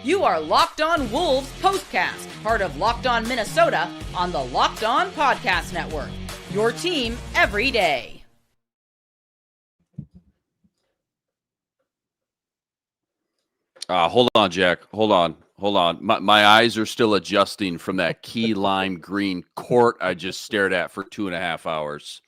You are Locked On Wolves POSTCAST, part of Locked On Minnesota on the Locked On Podcast Network. Your team every day. Hold on, Jack. Hold on. My eyes are still adjusting from that key lime green court I just stared at for 2.5 hours.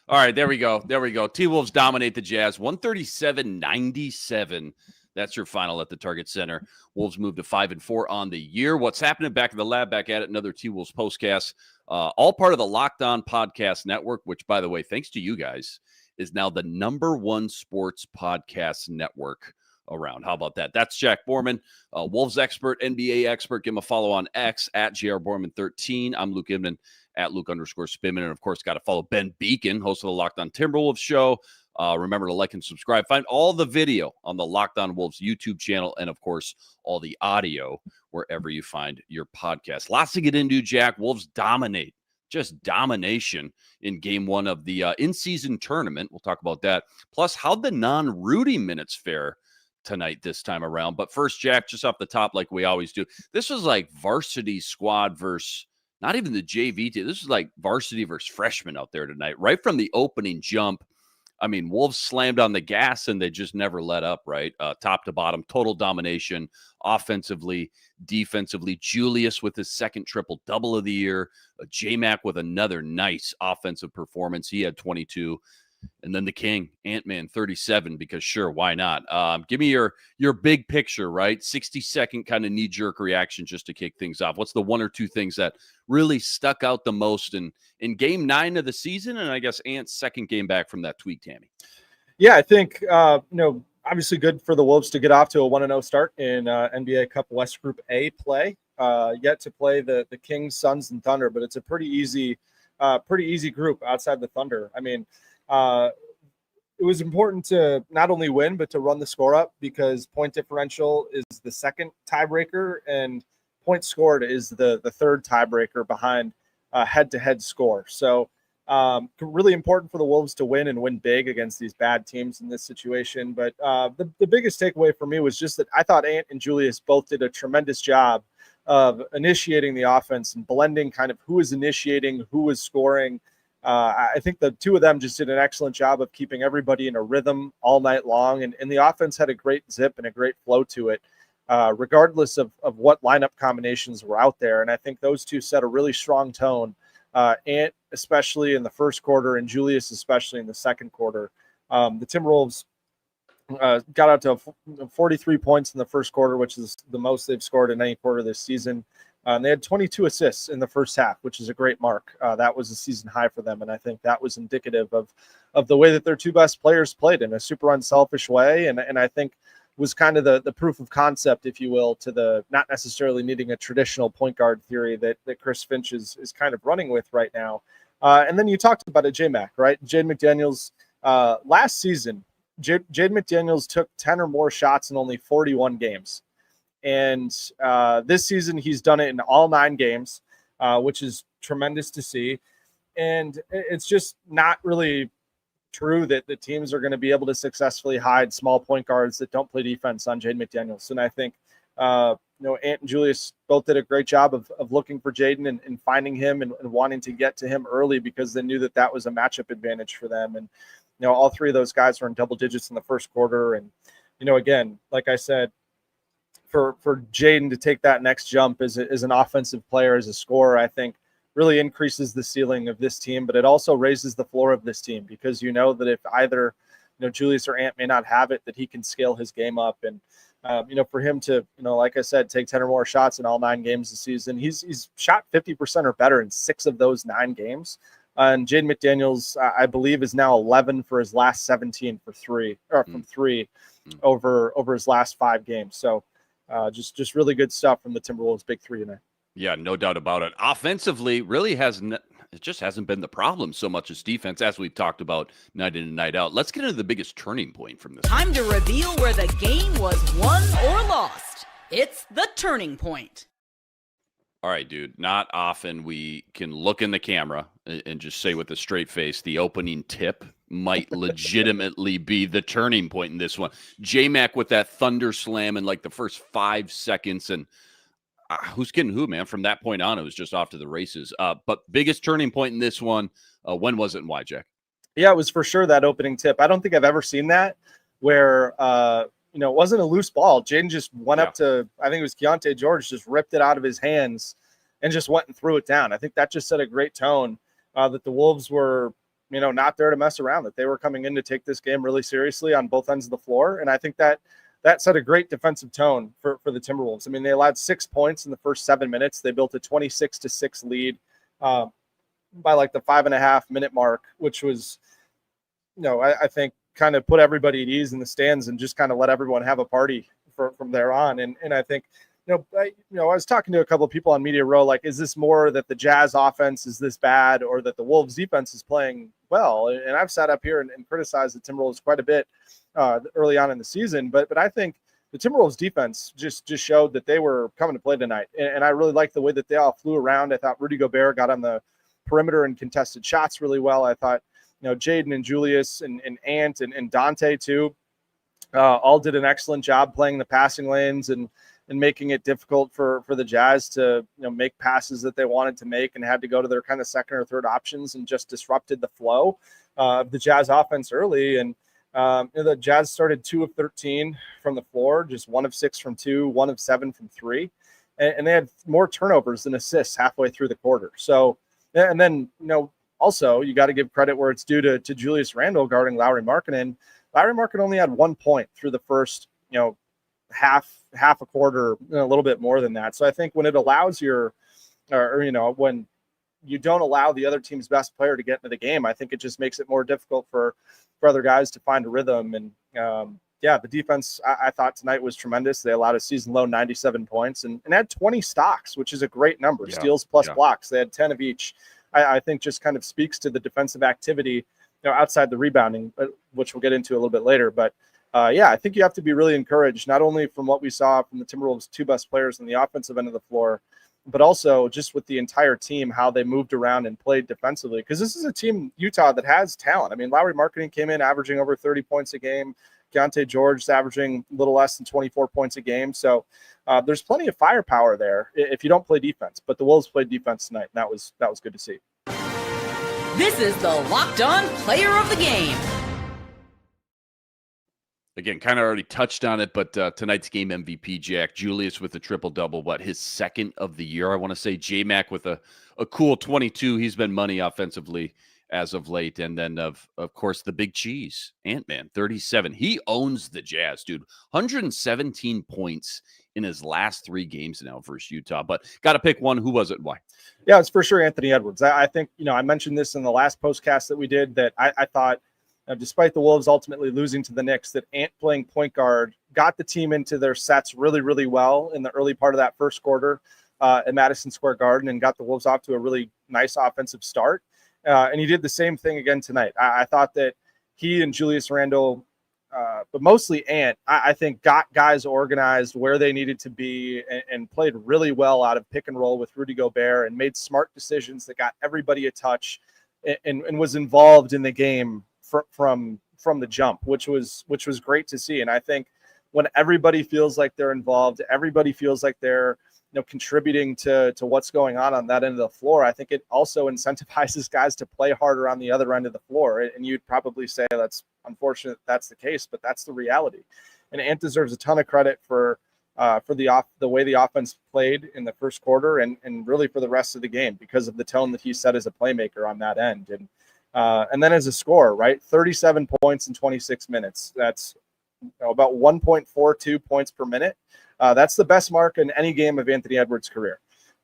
All right, there we go. T-Wolves dominate the Jazz, 137-97. That's your final at the Target Center. Wolves move to 5-4 on the year. What's happening back in the lab, back at it, another T-Wolves postcast. All part of the Locked On Podcast Network, which, by the way, thanks to you guys, is now the #1 sports podcast network around. How about that? That's Jack Borman, Wolves expert, NBA expert. Give him a follow on X at JRBorman13. I'm Luke Inman at Luke_Spinman. And of course, got to follow Ben Beacon, host of the Locked On Timberwolves show. Remember to like and subscribe. Find all the video on the Locked On Wolves YouTube channel. And of course, all the audio wherever you find your podcast. Lots to get into, Jack. Wolves dominate. Just domination in game one of the in-season tournament. We'll talk about that. Plus, how'd the Non-Rudy minutes fare tonight this time around? But first, Jack, just off the top, like we always do, this was like varsity squad versus not even the JV team. This is like varsity versus freshman out there tonight. Right from the opening jump, I mean, Wolves slammed on the gas and they just never let up, right? Top to bottom, total domination, offensively, defensively. Julius with his second triple-double of the year. J-Mac with another nice offensive performance. He had 22. And then the king, Ant-Man, 37, because sure, why not? Give me your big picture, right? 60-second kind of knee-jerk reaction just to kick things off. What's the one or two things that really stuck out the most in game 9 of the season? And I guess Ant's second game back from that tweaked hammy. Yeah, I think, obviously good for the Wolves to get off to a 1-0 start in NBA Cup West Group A play. Yet to play the Kings, Suns, and Thunder, but it's a pretty easy group outside the Thunder. I mean, it was important to not only win, but to run the score up because point differential is the second tiebreaker and points scored is the third tiebreaker behind head-to-head score. So really important for the Wolves to win and win big against these bad teams in this situation. But the biggest takeaway for me was just that I thought Ant and Julius both did a tremendous job of initiating the offense and blending kind of who was initiating, who was scoring. I think the two of them just did an excellent job of keeping everybody in a rhythm all night long. And the offense had a great zip and a great flow to it, regardless of what lineup combinations were out there. And I think those two set a really strong tone, Ant especially in the first quarter and Julius especially in the second quarter. The Timberwolves got out to 43 points in the first quarter, which is the most they've scored in any quarter this season. They had 22 assists in the first half, which is a great mark. That was a season high for them, and I think that was indicative of the way that their two best players played in a super unselfish way, and I think was kind of the proof of concept, if you will, to the not necessarily needing a traditional point guard theory that Chris Finch is kind of running with right now. And then you talked about it, J-Mac, right? Jaden McDaniels, last season, Jaden McDaniels took 10 or more shots in only 41 games. And this season, he's done it in all 9 games, which is tremendous to see. And it's just not really true that the teams are going to be able to successfully hide small point guards that don't play defense on Jaden McDaniels. And I think, Ant and Julius both did a great job of looking for Jaden and finding him and wanting to get to him early because they knew that was a matchup advantage for them. And, all three of those guys were in double digits in the first quarter. And, again, like I said, for Jaden to take that next jump as an offensive player, as a scorer, I think really increases the ceiling of this team, but it also raises the floor of this team because that if either, Julius or Ant may not have it, that he can scale his game up. And, for him to, like I said, take 10 or more shots in all 9 games this season, he's shot 50% or better in 6 of those 9 games. And Jaden McDaniels, I believe, is now 11 for his last 17 from three over his last 5 games. So, just really good stuff from the Timberwolves' big three tonight. Yeah, no doubt about it. Offensively, really it just hasn't been the problem so much as defense, as we've talked about night in and night out. Let's get into the biggest turning point from this. Time to reveal where the game was won or lost. It's the turning point. All right, dude, not often we can look in the camera and just say with a straight face, the opening tip might legitimately be the turning point in this one. J-Mac with that thunder slam in like the first 5 seconds, and who's getting who, man? From that point on, it was just off to the races. But biggest turning point in this one, when was it and why, Jack? Yeah, it was for sure that opening tip. I don't think I've ever seen that where, it wasn't a loose ball. Jaden just went up to, I think it was Keontae George, just ripped it out of his hands and just went and threw it down. I think that just set a great tone that the Wolves were, not there to mess around, that they were coming in to take this game really seriously on both ends of the floor. And I think that set a great defensive tone for the Timberwolves. I mean, they allowed 6 points in the first 7 minutes. They built a 26-6 lead by like the 5.5 minute mark, which was, I think kind of put everybody at ease in the stands and just kind of let everyone have a party from there on. And I think, I was talking to a couple of people on Media Row, like, is this more that the Jazz offense is this bad or that the Wolves defense is playing well? And I've sat up here and criticized the Timberwolves quite a bit early on in the season, but I think the Timberwolves defense just showed that they were coming to play tonight. And I really liked the way that they all flew around. I thought Rudy Gobert got on the perimeter and contested shots really well. I thought, Jaden and Julius and Ant and Dante too, all did an excellent job playing the passing lanes and making it difficult for the Jazz to, make passes that they wanted to make and had to go to their kind of second or third options and just disrupted the flow of the Jazz offense early. And the Jazz started 2 of 13 from the floor, just 1 of 6 from 2, 1 of 7 from 3. And they had more turnovers than assists halfway through the quarter. So, and then, also, you got to give credit where it's due to Julius Randle guarding Lauri Markkanen. Lauri Markkanen only had 1 point through the first, half a quarter, a little bit more than that. So I think when it allows when you don't allow the other team's best player to get into the game, I think it just makes it more difficult for other guys to find a rhythm. And the defense I thought tonight was tremendous. They allowed a season low 97 points and had 20 stocks, which is a great number. Steals plus blocks. They had 10 of each. I think just kind of speaks to the defensive activity, outside the rebounding, which we'll get into a little bit later. But I think you have to be really encouraged, not only from what we saw from the Timberwolves' 2 best players on the offensive end of the floor, but also just with the entire team, how they moved around and played defensively. Because this is a team, Utah, that has talent. I mean, Lauri Markkanen came in averaging over 30 points a game. Keontae George is averaging a little less than 24 points a game. So there's plenty of firepower there if you don't play defense. But the Wolves played defense tonight, and that was good to see. This is the Locked On Player of the Game. Again, kind of already touched on it, but tonight's game MVP, Jack, Julius with a triple-double, his second of the year, I want to say. J-Mac with a cool 22. He's been money offensively as of late. And then, of course, the big cheese, Ant-Man, 37. He owns the Jazz, dude. 117 points in his last 3 games now versus Utah. But got to pick one. Who was it? Why? Yeah, it's for sure Anthony Edwards. I think, I mentioned this in the last postcast that we did, that I thought, despite the Wolves ultimately losing to the Knicks, that Ant playing point guard got the team into their sets really, really well in the early part of that first quarter at Madison Square Garden and got the Wolves off to a really nice offensive start. And he did the same thing again tonight. I thought that he and Julius Randle, but mostly Ant, I think got guys organized where they needed to be and played really well out of pick and roll with Rudy Gobert and made smart decisions that got everybody a touch and was involved in the game from the jump, which was great to see. And I think when everybody feels like they're involved, everybody feels like they're contributing to what's going on that end of the floor, I think it also incentivizes guys to play harder on the other end of the floor. And you'd probably say that's unfortunate that's the case, but that's the reality. And Ant deserves a ton of credit for the way the offense played in the first quarter and really for the rest of the game because of the tone that he set as a playmaker on that end. And then as a scorer, right? 37 points in 26 minutes. That's about 1.42 points per minute. That's the best mark in any game of Anthony Edwards' career.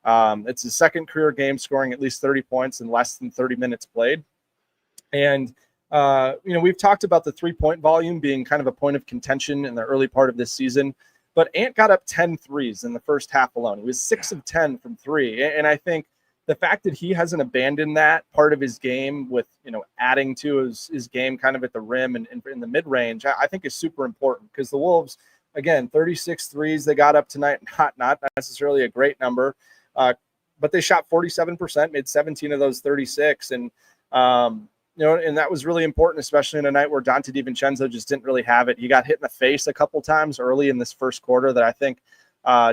It's his second career game scoring at least 30 points in less than 30 minutes played. And, we've talked about the 3-point volume being kind of a point of contention in the early part of this season. But Ant got up 10 threes in the first half alone. He was 6 of 10 from 3. And I think the fact that he hasn't abandoned that part of his game with, adding to his game kind of at the rim and in the mid-range, I think is super important because the Wolves, again, 36 threes they got up tonight, not necessarily a great number, but they shot 47%, made 17 of those 36. And, and that was really important, especially in a night where Dante DiVincenzo just didn't really have it. He got hit in the face a couple times early in this first quarter that I think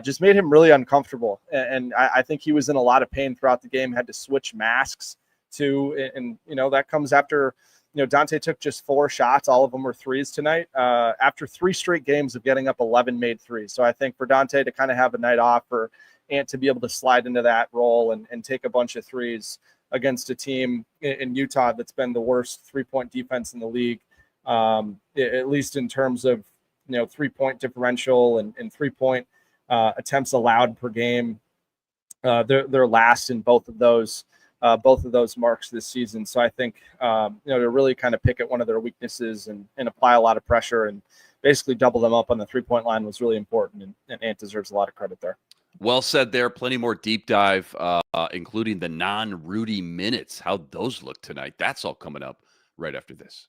just made him really uncomfortable. And I think he was in a lot of pain throughout the game, had to switch masks too. And that comes after, Dante took just 4 shots. All of them were threes tonight after 3 straight games of getting up 11 made threes. So I think for Dante to kind of have a night off, for Ant to be able to slide into that role and take a bunch of threes against a team in Utah that's been the worst 3-point defense in the league, at least in terms of 3-point differential and 3-point attempts allowed per game. They're last in both of those marks this season. So I think to really kind of pick at one of their weaknesses and apply a lot of pressure and basically double them up on the 3-point line was really important, and Ant deserves a lot of credit there. Well said there. Plenty more deep dive, including the non-Rudy minutes, how those look tonight. That's all coming up right after this.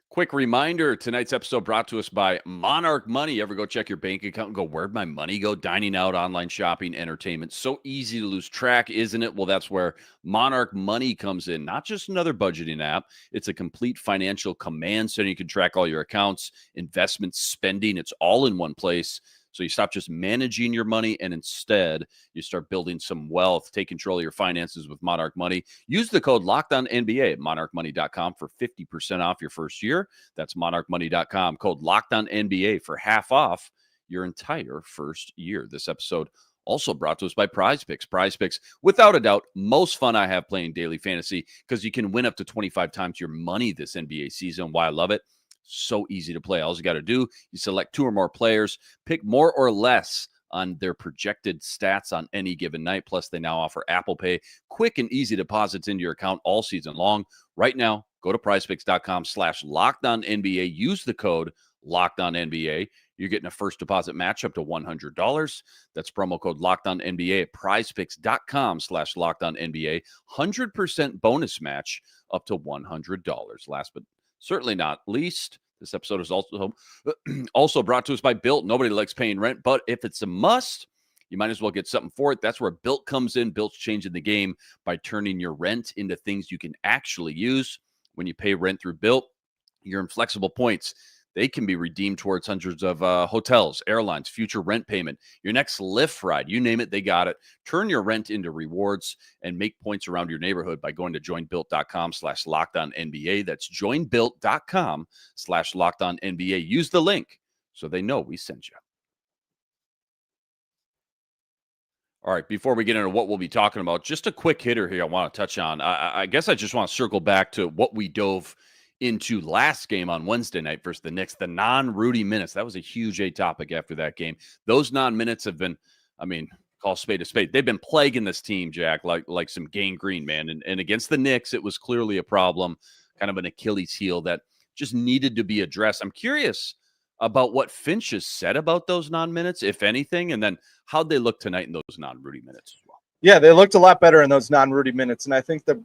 Quick reminder, tonight's episode brought to us by Monarch Money. Ever go check your bank account and go, where'd my money go? Dining out, online shopping, entertainment. So easy to lose track, isn't it? Well, that's where Monarch Money comes in. Not just another budgeting app. It's a complete financial command center. You can track all your accounts, investments, spending. It's all in one place. So you stop just managing your money and instead you start building some wealth. Take control of your finances with Monarch Money. Use the code LOCKEDONNBA at monarchmoney.com for 50% off your first year. That's monarchmoney.com. Code LOCKEDONNBA for half off your entire first year. This episode also brought to us by Prize Picks. Prize Picks, without a doubt, most fun I have playing daily fantasy because you can win up to 25 times your money this NBA season. Why I love it. So easy to play. All you got to do, you select 2 or more players, pick more or less on their projected stats on any given night. Plus, they now offer Apple Pay, quick and easy deposits into your account all season long. Right now, go to prizepicks.com/LockedOnNBA. Use the code LockedOnNBA. You're getting a first deposit match up to $100. That's promo code LockedOnNBA at prizepicks.com/LockedOnNBA. 100% bonus match up to $100. Last but certainly not least, this episode is also brought to us by Built. Nobody likes paying rent, but if it's a must, you might as well get something for it. That's where Built comes in. Built's changing the game by turning your rent into things you can actually use. When you pay rent through Built, you earn flexible points. They can be redeemed towards hundreds of hotels, airlines, future rent payment, your next Lyft ride, you name it, they got it. Turn your rent into rewards and make points around your neighborhood by going to joinbuilt.com/LockedOnNBA. That's joinbuilt.com/LockedOnNBA. Use the link so they know we sent you. All right, before we get into what we'll be talking about, just a quick hitter here I want to touch on. I guess I just want to circle back to what we dove into last game on Wednesday night versus the Knicks, the non-Rudy minutes. That was a huge topic after that game. Those non-minutes have been, call spade a spade. They've been plaguing this team, Jack, like some gangrene, man. And against the Knicks, it was clearly a problem, kind of an Achilles heel that just needed to be addressed. I'm curious about what Finch has said about those non-minutes, if anything, and then how'd they look tonight in those non-Rudy minutes as well. Yeah, they looked a lot better in those non-Rudy minutes. And I think the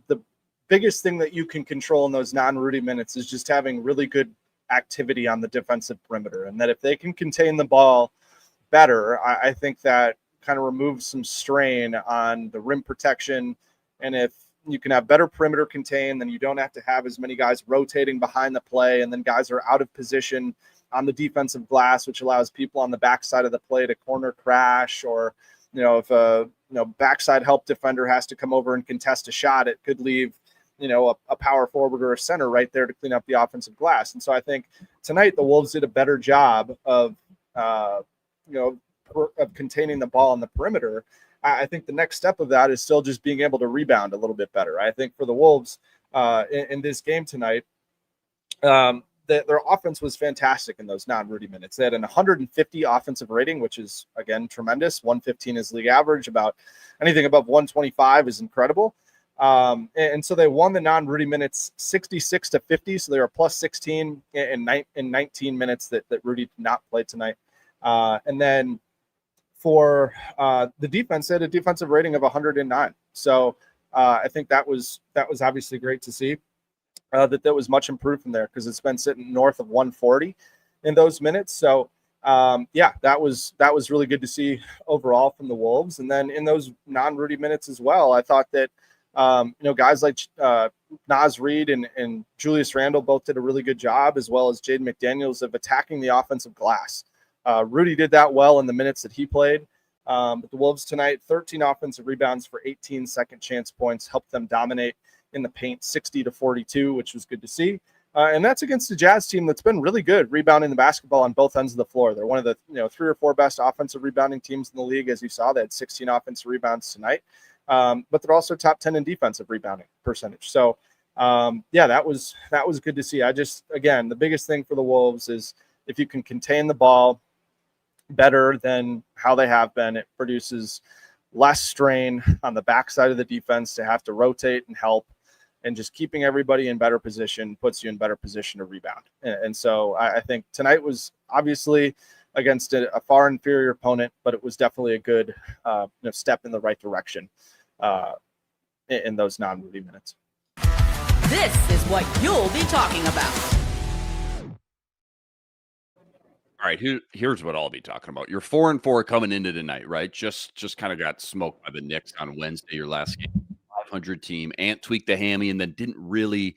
biggest thing that you can control in those non-Rudy minutes is just having really good activity on the defensive perimeter. And that if they can contain the ball better, I think that kind of removes some strain on the rim protection. And if you can have better perimeter contain, then you don't have to have as many guys rotating behind the play. And then guys are out of position on the defensive glass, which allows people on the backside of the play to corner crash, or, if a backside help defender has to come over and contest a shot, it could leave a power forward or a center right there to clean up the offensive glass. And so I think tonight the Wolves did a better job of containing the ball on the perimeter. I think the next step of that is still just being able to rebound a little bit better. I think for the Wolves in this game tonight, their offense was fantastic in those non-Rudy minutes. They had an 150 offensive rating, which is, again, tremendous. 115 is league average. About anything above 125 is incredible. And so they won the non-Rudy minutes 66-50. So they were plus 16 in 19 minutes that Rudy did not play tonight. And then for the defense, they had a defensive rating of 109. So I think that was obviously great to see that was much improved from there, because it's been sitting north of 140 in those minutes. So that was really good to see overall from the Wolves. And then in those non-Rudy minutes as well, I thought that Guys like Naz Reid and Julius Randle both did a really good job, as well as Jaden McDaniels, of attacking the offensive glass. Rudy did that well in the minutes that he played. But the Wolves tonight, 13 offensive rebounds for 18 second chance points, helped them dominate in the paint 60-42, which was good to see. And that's against a Jazz team that's been really good rebounding the basketball on both ends of the floor. They're one of the 3 or 4 best offensive rebounding teams in the league. As you saw, they had 16 offensive rebounds tonight. But they're also top 10 in defensive rebounding percentage. So, that was good to see. Again, the biggest thing for the Wolves is if you can contain the ball better than how they have been, it produces less strain on the backside of the defense to have to rotate and help, and just keeping everybody in better position puts you in better position to rebound. And so I think tonight was obviously against a far inferior opponent, but it was definitely a good step in the right direction in those non-Rudy minutes. This is what you'll be talking about. All right, here's what I'll be talking about. You're 4-4 coming into tonight, right? Just kind of got smoked by the Knicks on Wednesday, your last game. 500 team. Ant tweaked the hammy and then didn't really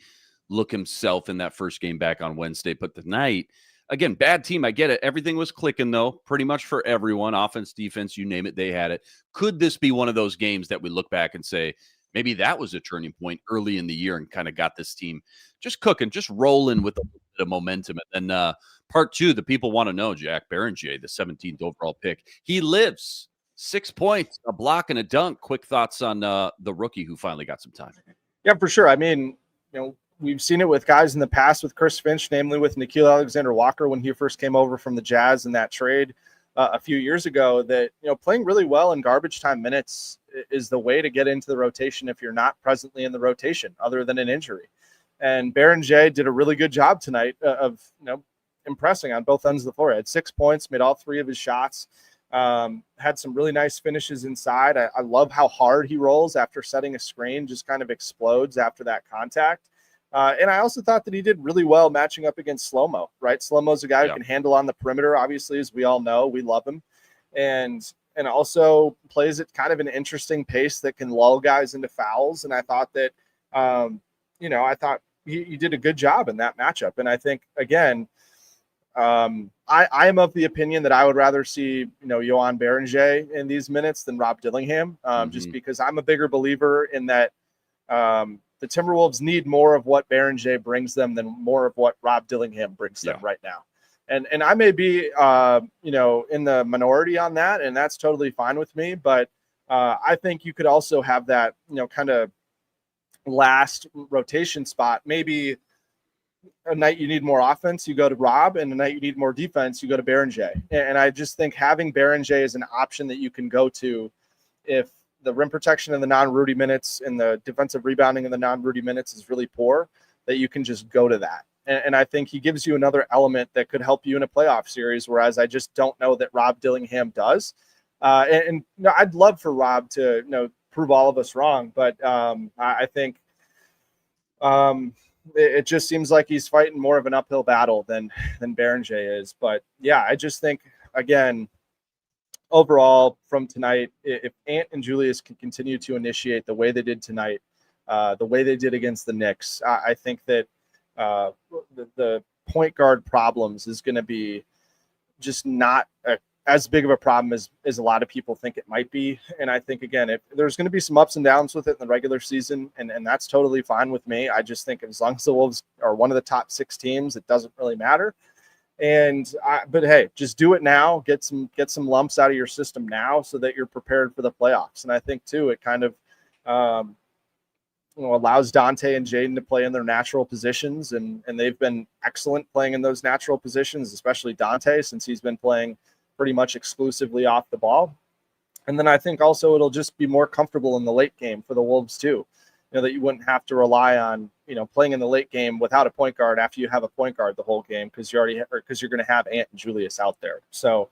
look himself in that first game back on Wednesday. But tonight, again, bad team. I get it. Everything was clicking, though, pretty much for everyone. Offense, defense, you name it, they had it. Could this be one of those games that we look back and say, maybe that was a turning point early in the year and kind of got this team just cooking, just rolling with a little bit of momentum? And then part 2, the people want to know, Jack Berenger, the 17th overall pick. He lives 6 points, a block, and a dunk. Quick thoughts on the rookie who finally got some time. Yeah, for sure. I mean, we've seen it with guys in the past with Chris Finch, namely with Nickeil Alexander-Walker when he first came over from the Jazz in that trade a few years ago, that, playing really well in garbage time minutes is the way to get into the rotation if you're not presently in the rotation other than an injury. And Berenger did a really good job tonight of impressing on both ends of the floor. He had 6 points, made all 3 of his shots. Had some really nice finishes inside. I love how hard he rolls after setting a screen, just kind of explodes after that contact. And I also thought that he did really well matching up against Slow-Mo, right? Slow-Mo's a guy who can handle on the perimeter, obviously, as we all know. We love him. And also plays at kind of an interesting pace that can lull guys into fouls. And I thought that, I thought he did a good job in that matchup. And I think, again, I am of the opinion that I would rather see, Johan Berenger in these minutes than Rob Dillingham, just because I'm a bigger believer in that the Timberwolves need more of what Berenger brings them than more of what Rob Dillingham brings them right now. And I may be, in the minority on that, and that's totally fine with me. But I think you could also have that, kind of last rotation spot. Maybe a night you need more offense, you go to Rob, and a night you need more defense, you go to Berenger. And I just think having Berenger as an option that you can go to if the rim protection in the non-Rudy minutes and the defensive rebounding in the non-Rudy minutes is really poor, that you can just go to that. And I think he gives you another element that could help you in a playoff series, whereas I just don't know that Rob Dillingham does. I'd love for Rob to, prove all of us wrong, but I think it just seems like he's fighting more of an uphill battle than Berenger is. But yeah, I just think, again, overall from tonight, if Ant and Julius can continue to initiate the way they did tonight, the way they did against the Knicks, I think that the point guard problems is going to be just not as big of a problem as a lot of people think it might be. And I think, again, if there's going to be some ups and downs with it in the regular season, and that's totally fine with me. I just think as long as the Wolves are one of the top 6 teams, it doesn't really matter. But hey, just do it now. Get some lumps out of your system now so that you're prepared for the playoffs. And I think too, it kind of allows Dante and Jaden to play in their natural positions, and they've been excellent playing in those natural positions, especially Dante, since he's been playing pretty much exclusively off the ball. And then I think also it'll just be more comfortable in the late game for the Wolves too. That you wouldn't have to rely on, playing in the late game without a point guard after you have a point guard the whole game, because you're going to have Ant and Julius out there. So,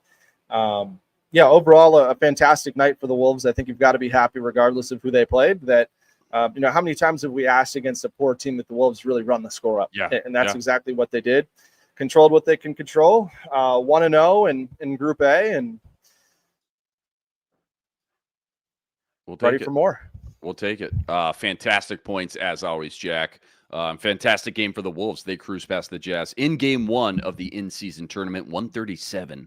overall a fantastic night for the Wolves. I think you've got to be happy regardless of who they played. That how many times have we asked against a poor team that the Wolves really run the score up? Yeah, and that's exactly what they did. Controlled what they can control. 1-0 in Group A, and we'll ready for more. We'll take it. Fantastic points as always, Jack. Fantastic game for the Wolves. They cruise past the Jazz in game 1 of the in-season tournament, 137-97.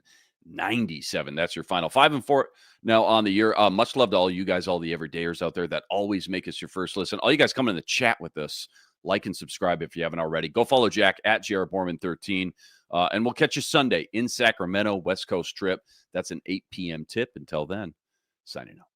That's your final. 5-4 now on the year. Much love to all you guys, all the everydayers out there that always make us your first listen. All you guys come in the chat with us. Like and subscribe if you haven't already. Go follow Jack at JR Borman 13. And we'll catch you Sunday in Sacramento, West Coast trip. That's an 8 p.m. tip. Until then, signing out.